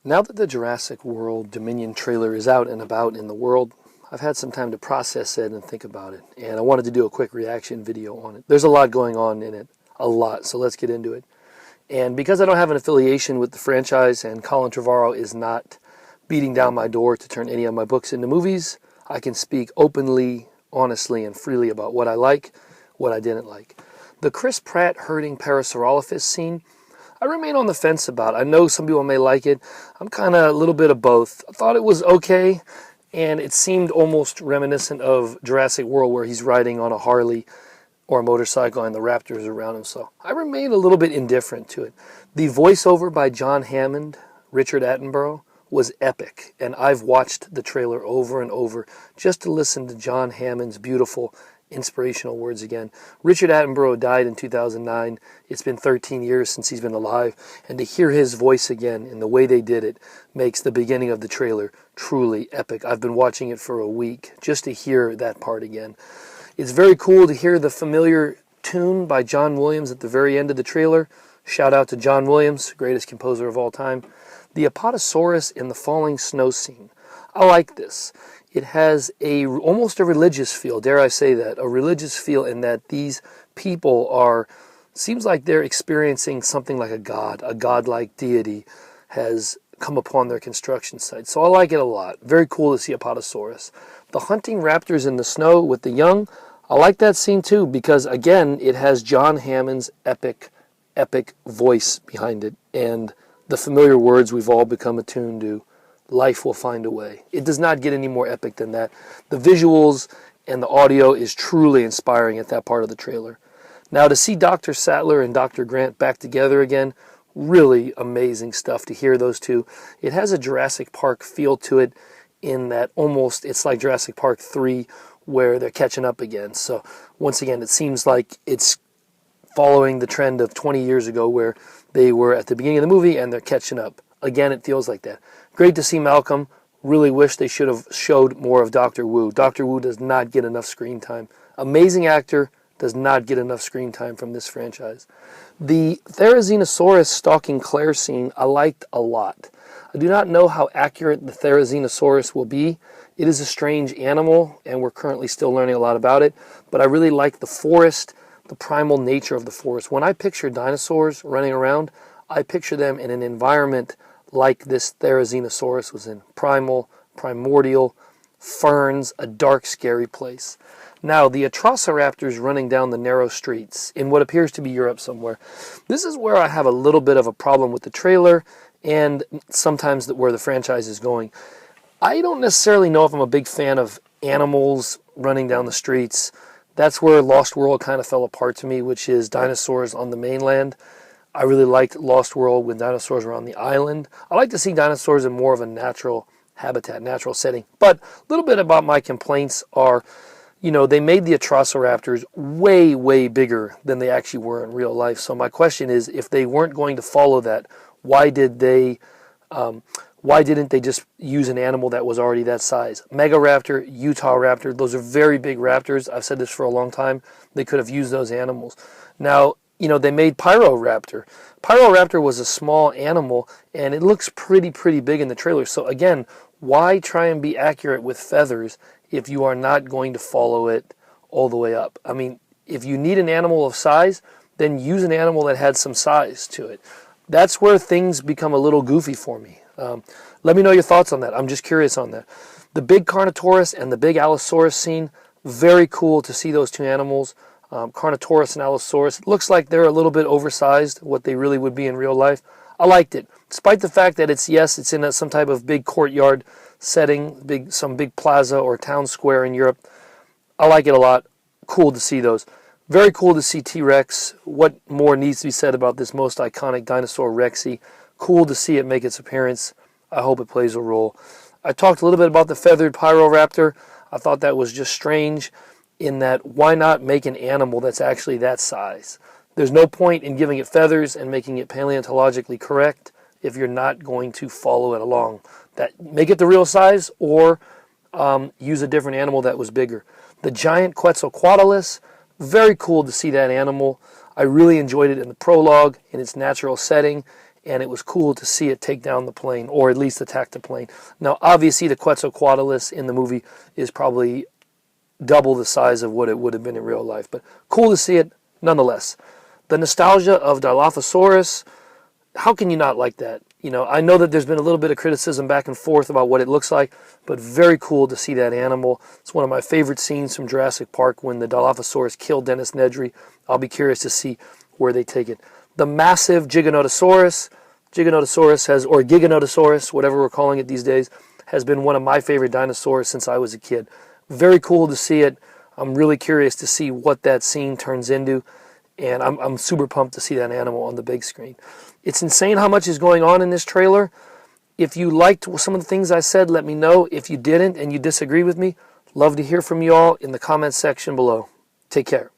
Now that the Jurassic World Dominion trailer is out and about in the world, I've had some time to process it and think about it, and I wanted to do a quick reaction video on it. There's a lot going on in it, a lot, so let's get into it. And because I don't have an affiliation with the franchise and Colin Trevorrow is not beating down my door to turn any of my books into movies, I can speak openly, honestly, and freely about what I like, what I didn't like. The Chris Pratt herding Parasaurolophus scene, I remain on the fence about. I know some people may like it. I'm kind of a little bit of both. I thought it was okay, and it seemed almost reminiscent of Jurassic World, where he's riding on a Harley or a motorcycle and the raptors around him. So I remain a little bit indifferent to it. The voiceover by John Hammond, Richard Attenborough, was epic, and I've watched the trailer over and over just to listen to John Hammond's beautiful inspirational words again. Richard Attenborough died in 2009. It's been 13 years since he's been alive, and to hear his voice again in the way they did it makes the beginning of the trailer truly epic. I've been watching it for a week just to hear that part again. It's very cool to hear the familiar tune by John Williams at the very end of the trailer. Shout out to John Williams, greatest composer of all time. The Apatosaurus in the falling snow scene. I like this. It has almost a religious feel, dare I say that, a religious feel in that these people seems like they're experiencing something like a godlike deity has come upon their construction site. So I like it a lot. Very cool to see Apatosaurus. The hunting raptors in the snow with the young, I like that scene too, because again, it has John Hammond's epic voice behind it, and the familiar words we've all become attuned to. Life will find a way. It does not get any more epic than that. The visuals and the audio is truly inspiring at that part of the trailer. Now to see Dr. Sattler and Dr. Grant back together again, really amazing stuff to hear those two. It has a Jurassic Park feel to it in that almost it's like Jurassic Park 3 where they're catching up again. So once again, it seems like it's following the trend of 20 years ago where they were at the beginning of the movie and they're catching up. Again, it feels like that. Great to see Malcolm. Really wish they should have showed more of Dr. Wu. Dr. Wu does not get enough screen time. Amazing actor, does not get enough screen time from this franchise. The Therazinosaurus stalking Claire scene I liked a lot. I do not know how accurate the Therazinosaurus will be. It is a strange animal, and we're currently still learning a lot about it, but I really like the forest, the primal nature of the forest. When I picture dinosaurs running around, I picture them in an environment like this Therazinosaurus was in. Primal, primordial, ferns, a dark, scary place. Now, the Atrocioraptors running down the narrow streets in what appears to be Europe somewhere. This is where I have a little bit of a problem with the trailer and sometimes where the franchise is going. I don't necessarily know if I'm a big fan of animals running down the streets. That's where Lost World kind of fell apart to me, which is dinosaurs on the mainland. I really liked Lost World when dinosaurs were on the island. I like to see dinosaurs in more of a natural habitat, natural setting. But a little bit about my complaints are, they made the Atrocioraptors way, way bigger than they actually were in real life. So my question is, if they weren't going to follow that, why didn't they just use an animal that was already that size? Megaraptor, Utah raptor, those are very big raptors. I've said this for a long time. They could have used those animals. Now, they made Pyroraptor. Pyroraptor was a small animal, and it looks pretty big in the trailer. So again, why try and be accurate with feathers if you are not going to follow it all the way up? I mean, if you need an animal of size, then use an animal that had some size to it. That's where things become a little goofy for me. Let me know your thoughts on that. I'm just curious on that. The big Carnotaurus and the big Allosaurus scene, very cool to see those two animals. Carnotaurus and Allosaurus. It looks like they're a little bit oversized, what they really would be in real life. I liked it. Despite the fact that it's in some type of big courtyard setting, some big plaza or town square in Europe. I like it a lot. Cool to see those. Very cool to see T-Rex. What more needs to be said about this most iconic dinosaur, Rexy? Cool to see it make its appearance. I hope it plays a role. I talked a little bit about the feathered Pyroraptor. I thought that was just strange in that why not make an animal that's actually that size? There's no point in giving it feathers and making it paleontologically correct if you're not going to follow it along. Make it the real size or use a different animal that was bigger. The giant quetzalcoatlus, very cool to see that animal. I really enjoyed it in the prologue, in its natural setting, and it was cool to see it take down the plane, or at least attack the plane. Now, obviously, the quetzalcoatlus in the movie is probably double the size of what it would have been in real life, but cool to see it nonetheless. The nostalgia of Dilophosaurus, how can you not like that? You know, I know that there's been a little bit of criticism back and forth about what it looks like, but very cool to see that animal. It's one of my favorite scenes from Jurassic Park when the Dilophosaurus killed Dennis Nedry. I'll be curious to see where they take it. The massive Giganotosaurus or Giganotosaurus, whatever we're calling it these days, has been one of my favorite dinosaurs since I was a kid. Very cool to see it. I'm really curious to see what that scene turns into, and I'm super pumped to see that animal on the big screen. It's insane how much is going on in this trailer. If you liked some of the things I said, let me know. If you didn't and you disagree with me, love to hear from you all in the comments section below. Take care.